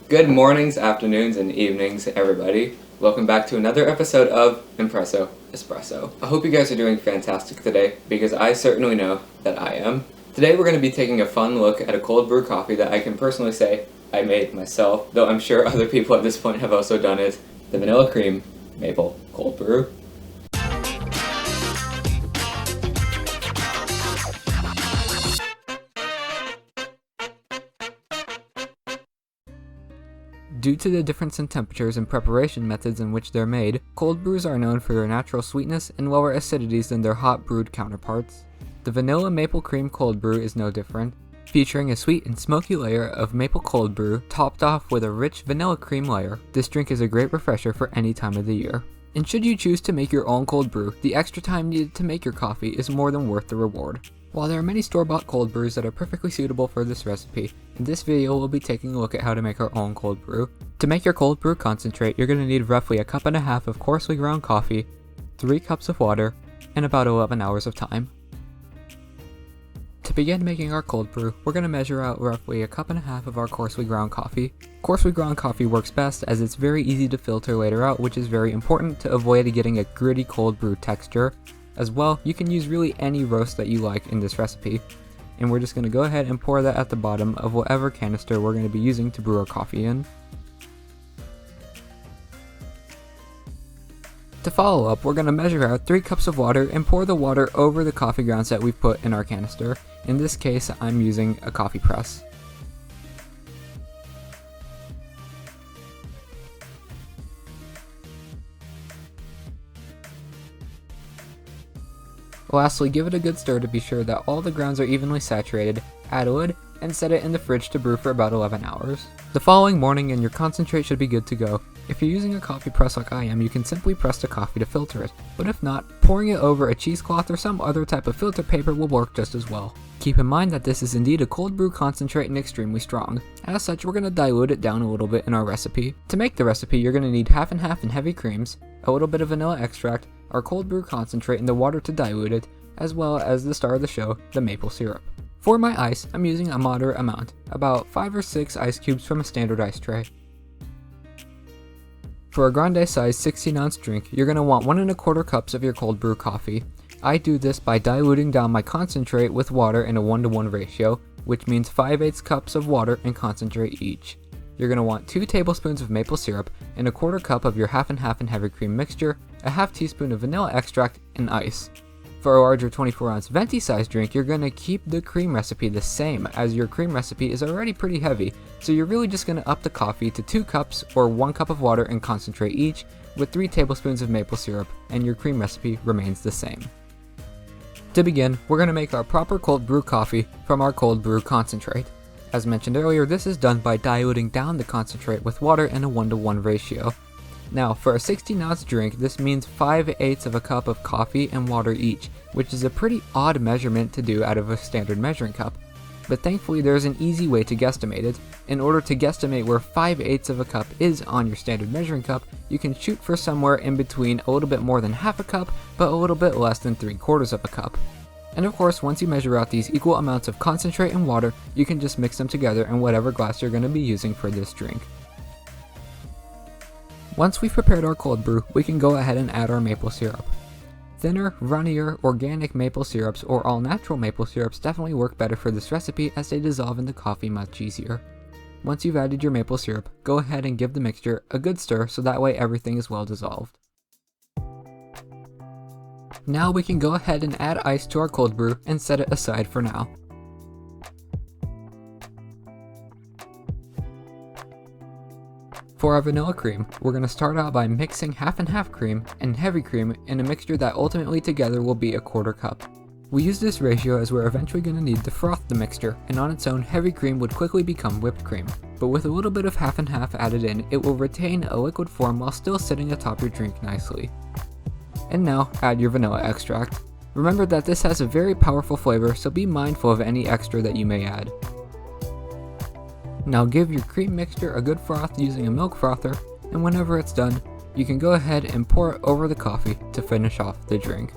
Good mornings, afternoons, and evenings, everybody. Welcome back to another episode of Impresso Espresso. I hope you guys are doing fantastic today, because I certainly know that I am. Today we're going to be taking a fun look at a cold brew coffee that I can personally say I made myself, though I'm sure other people at this point have also done it, the Vanilla Cream Maple Cold Brew. Due to the difference in temperatures and preparation methods in which they're made, cold brews are known for their natural sweetness and lower acidities than their hot brewed counterparts. The Vanilla Maple Cream Cold Brew is no different, featuring a sweet and smoky layer of maple cold brew topped off with a rich vanilla cream layer. This drink is a great refresher for any time of the year. And should you choose to make your own cold brew, the extra time needed to make your coffee is more than worth the reward. While there are many store-bought cold brews that are perfectly suitable for this recipe, in this video we'll be taking a look at how to make our own cold brew. To make your cold brew concentrate, you're going to need roughly 1.5 cups of coarsely ground coffee, 3 cups of water, and about 11 hours of time. To begin making our cold brew, we're going to measure out roughly 1.5 cups of our coarsely ground coffee. Coarsely ground coffee works best as it's very easy to filter later out, which is very important to avoid getting a gritty cold brew texture. As well, you can use really any roast that you like in this recipe. And we're just going to go ahead and pour that at the bottom of whatever canister we're going to be using to brew our coffee in. To follow up, we're going to measure out 3 cups of water and pour the water over the coffee grounds that we've put in our canister. In this case, I'm using a coffee press. Lastly, give it a good stir to be sure that all the grounds are evenly saturated, add a lid, and set it in the fridge to brew for about 11 hours. The following morning and your concentrate should be good to go. If you're using a coffee press like I am, you can simply press the coffee to filter it, but if not, pouring it over a cheesecloth or some other type of filter paper will work just as well. Keep in mind that this is indeed a cold brew concentrate and extremely strong. As such, we're going to dilute it down a little bit in our recipe. To make the recipe, you're going to need 50/50 and heavy creams, a little bit of vanilla extract, our cold brew concentrate and the water to dilute it, as well as the star of the show, the maple syrup. For my ice, I'm using a moderate amount, about 5 or 6 ice cubes from a standard ice tray. For a Grande size 16-ounce drink, you're going to want 1.25 cups of your cold brew coffee. I do this by diluting down my concentrate with water in a 1-to-1 ratio, which means 5/8 cups of water and concentrate each. You're going to want 2 tablespoons of maple syrup and 1/4 cup of your 50/50 and heavy cream mixture, a half teaspoon of vanilla extract, and ice. For a larger 24-ounce Venti size drink, you're going to keep the cream recipe the same, as your cream recipe is already pretty heavy, so you're really just going to up the coffee to 2 cups or 1 cup of water and concentrate each, with 3 tablespoons of maple syrup, and your cream recipe remains the same. To begin, we're going to make our proper cold brew coffee from our cold brew concentrate. As mentioned earlier, this is done by diluting down the concentrate with water in a 1-to-1 ratio. Now, for a 16-ounce drink, this means 5/8 cup of coffee and water each, which is a pretty odd measurement to do out of a standard measuring cup. But thankfully, there's an easy way to guesstimate it. In order to guesstimate where 5/8 cup is on your standard measuring cup, you can shoot for somewhere in between a little bit more than 1/2 cup, but a little bit less than 3/4 cup. And of course, once you measure out these equal amounts of concentrate and water, you can just mix them together in whatever glass you're going to be using for this drink. Once we've prepared our cold brew, we can go ahead and add our maple syrup. Thinner, runnier, organic maple syrups or all-natural maple syrups definitely work better for this recipe as they dissolve in the coffee much easier. Once you've added your maple syrup, go ahead and give the mixture a good stir so that way everything is well dissolved. Now we can go ahead and add ice to our cold brew and set it aside for now. For our vanilla cream, we're going to start out by mixing 50/50 cream and heavy cream in a mixture that ultimately together will be 1/4 cup. We use this ratio as we're eventually going to need to froth the mixture, and on its own, heavy cream would quickly become whipped cream. But with a little bit of 50/50 added in, it will retain a liquid form while still sitting atop your drink nicely. And now, add your vanilla extract. Remember that this has a very powerful flavor, so be mindful of any extra that you may add. Now give your cream mixture a good froth using a milk frother, and whenever it's done, you can go ahead and pour it over the coffee to finish off the drink.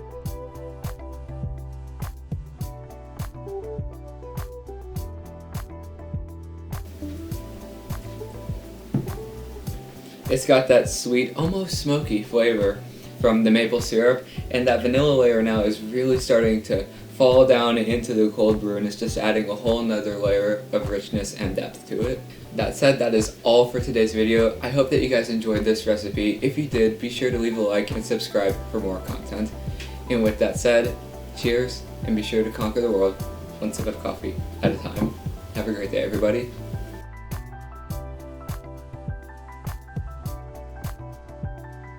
It's got that sweet, almost smoky flavor from the maple syrup, and that vanilla layer now is really starting to fall down into the cold brew, and it's just adding a whole nother layer of richness and depth to it. That said, that is all for today's video. I hope that you guys enjoyed this recipe. If you did, be sure to leave a like and subscribe for more content. And with that said, cheers, and be sure to conquer the world one sip of coffee at a time. Have a great day, everybody.